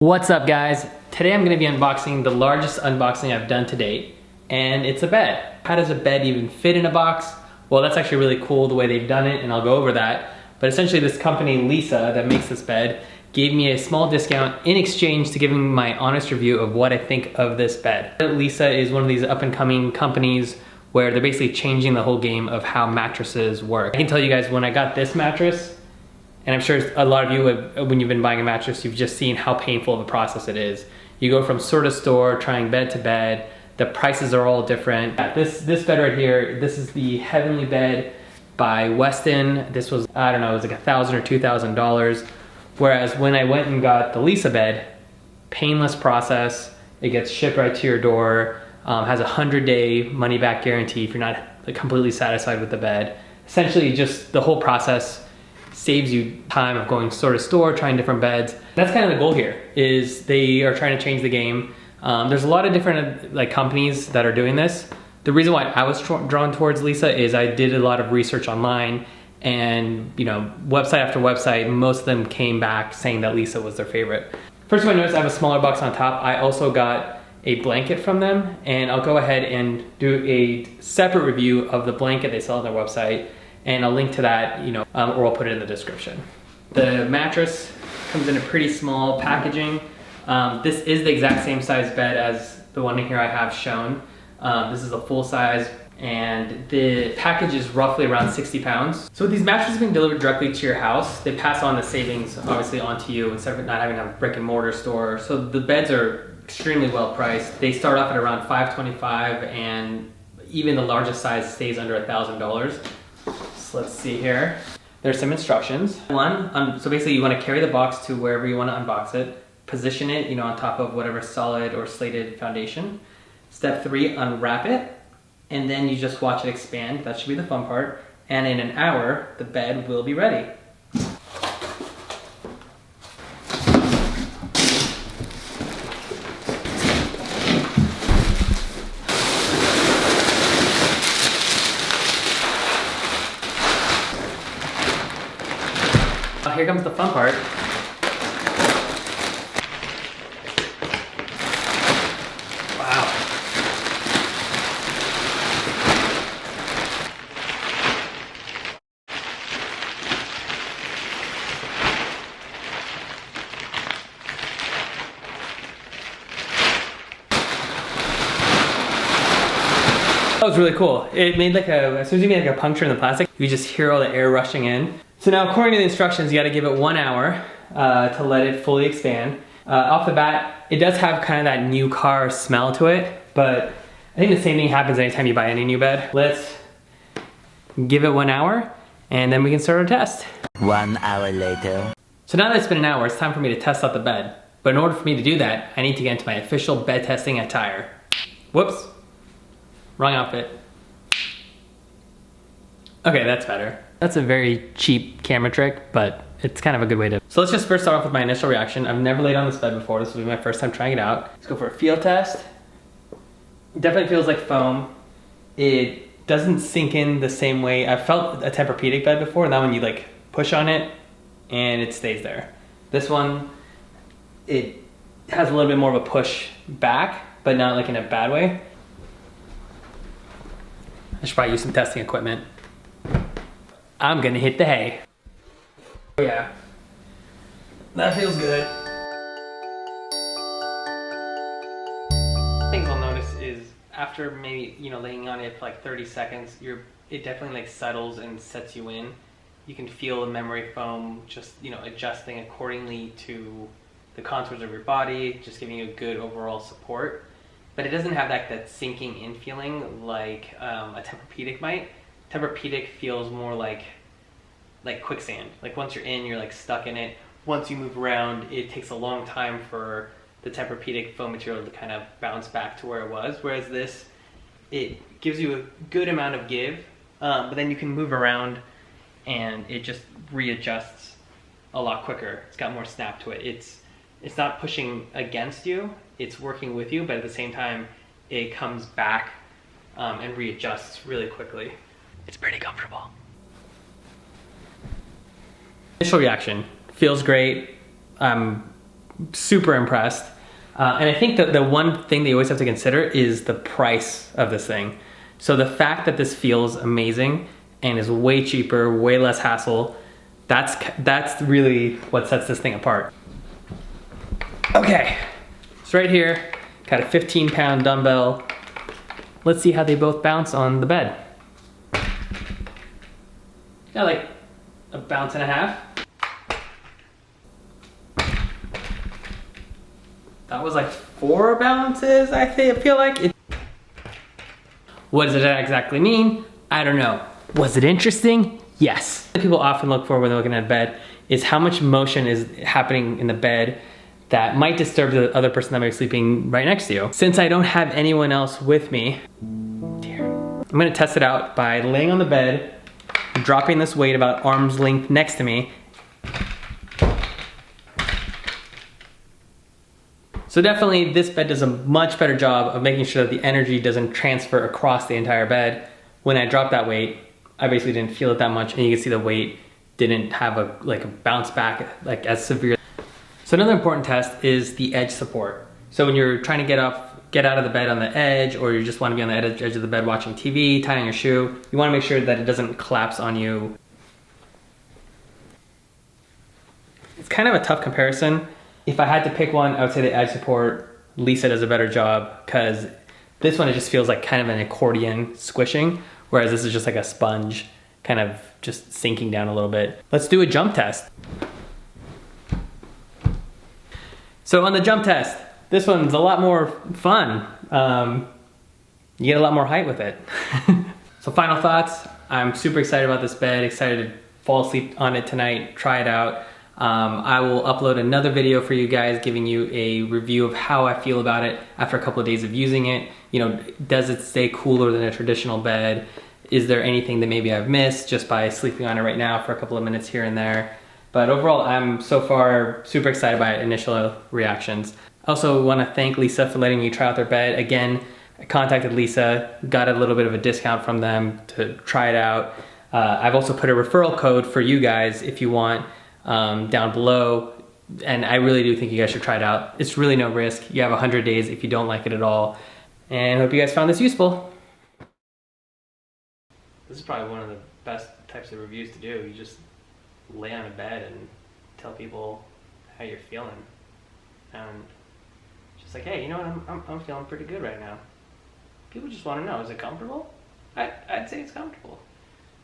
What's up guys? Today I'm going to be unboxing the largest unboxing I've done to date, and it's a bed. How does a bed even fit in a box? Well, that's actually really cool the way they've done it, and I'll go over that. But essentially this company, Leesa, that makes this bed, gave me a small discount in exchange to giving my honest review of what I think of this bed. Leesa is one of these up and coming companies where they're basically changing the whole game of how mattresses work. I can tell you guys, when I got this mattress, and I'm sure a lot of you, when you've been buying a mattress, you've just seen how painful of a process it is. You go from store to store, trying bed to bed. The prices are all different. This bed right here, this is the Heavenly Bed by Weston. This was, I don't know, it was like $1,000 or $2,000. Whereas when I went and got the Leesa bed, painless process. It gets shipped right to your door. Has a 100-day money-back guarantee if you're not completely satisfied with the bed. Essentially, just the whole process saves you time of going store to store, trying different beds. That's kind of the goal here, is they are trying to change the game. There's a lot of different companies that are doing this. The reason why I was drawn towards Leesa is I did a lot of research online, and website after website, most of them came back saying that Leesa was their favorite. First of all, notice I have a smaller box on top. I also got a blanket from them, and I'll go ahead and do a separate review of the blanket they sell on their website, and I'll link to that, or I'll put it in the description. The mattress comes in a pretty small packaging. This is the exact same size bed as the one here I have shown. This is a full size, and the package is roughly around 60 pounds. So with these mattresses being delivered directly to your house, they pass on the savings obviously onto you instead of not having a brick and mortar store. So the beds are extremely well priced. They start off at around $525, and even the largest size stays under $1,000. So let's see here. There's some instructions. So basically you want to carry the box to wherever you want to unbox it. Position it, on top of whatever solid or slated foundation. Step 3, unwrap it, and then you just watch it expand. That should be the fun part. And in an hour, the bed will be ready. Here comes the fun part. Wow. That was really cool. It made as soon as you made a puncture in the plastic, you just hear all the air rushing in. So now, according to the instructions, you gotta give it 1 hour to let it fully expand. Off the bat, it does have kind of that new car smell to it, but I think the same thing happens anytime you buy any new bed. Let's give it 1 hour, and then we can start our test. 1 hour later. So now that it's been an hour, it's time for me to test out the bed. But in order for me to do that, I need to get into my official bed testing attire. Whoops, wrong outfit. Okay, that's better. That's a very cheap camera trick, but it's kind of a good way to. So let's just first start off with my initial reaction. I've never laid on this bed before. This will be my first time trying it out. Let's go for a feel test. It definitely feels like foam. It doesn't sink in the same way. I've felt a Tempur-Pedic bed before, and that one you push on it and it stays there. This one, it has a little bit more of a push back, but not in a bad way. I should probably use some testing equipment. I'm gonna hit the hay. Oh yeah, that feels good. Things I'll notice is after maybe laying on it for 30 seconds, it definitely settles and sets you in. You can feel the memory foam just adjusting accordingly to the contours of your body, just giving you a good overall support. But it doesn't have that sinking in feeling like a Tempur-Pedic might. Tempur-Pedic feels more like quicksand. Once you're in, you're stuck in it. Once you move around, it takes a long time for the Tempur-Pedic foam material to kind of bounce back to where it was. Whereas this, it gives you a good amount of give, but then you can move around and it just readjusts a lot quicker. It's got more snap to it. It's not pushing against you, it's working with you, but at the same time, it comes back and readjusts really quickly. It's pretty comfortable. Initial reaction, feels great. I'm super impressed. And I think that the one thing that you always have to consider is the price of this thing. So the fact that this feels amazing and is way cheaper, way less hassle, that's really what sets this thing apart. Okay, so right here, got a 15-pound dumbbell. Let's see how they both bounce on the bed. Got like a bounce and a half. That was like 4 bounces, I feel like. What does it exactly mean? I don't know. Was it interesting? Yes. What people often look for when they're looking at a bed is how much motion is happening in the bed that might disturb the other person that might be sleeping right next to you. Since I don't have anyone else with me, I'm gonna test it out by laying on the bed, dropping this weight about arm's length next to me. So definitely this bed does a much better job of making sure that the energy doesn't transfer across the entire bed. When I dropped that weight, I basically didn't feel it that much, and you can see the weight didn't have a bounce back like as severe. So another important test is the edge support. So when you're trying to get out of the bed on the edge, or you just want to be on the edge of the bed watching TV, tying your shoe, you want to make sure that it doesn't collapse on you. It's kind of a tough comparison. If I had to pick one, I would say the edge support, Leesa does a better job, because this one, it just feels like kind of an accordion squishing, whereas this is just like a sponge, kind of just sinking down a little bit. Let's do a jump test. So on the jump test, this one's a lot more fun. You get a lot more height with it. So final thoughts, I'm super excited about this bed, excited to fall asleep on it tonight, try it out. I will upload another video for you guys giving you a review of how I feel about it after a couple of days of using it. You know, does it stay cooler than a traditional bed? Is there anything that maybe I've missed just by sleeping on it right now for a couple of minutes here and there? But overall, I'm so far super excited by initial reactions. I also want to thank Leesa for letting me try out their bed. Again, I contacted Leesa, got a little bit of a discount from them to try it out. I've also put a referral code for you guys if you want down below. And I really do think you guys should try it out. It's really no risk. You have 100 days if you don't like it at all. And I hope you guys found this useful. This is probably one of the best types of reviews to do. You just lay on a bed and tell people how you're feeling. And just like, hey, you know what, I'm feeling pretty good right now. People just want to know, is it comfortable? I'd say it's comfortable.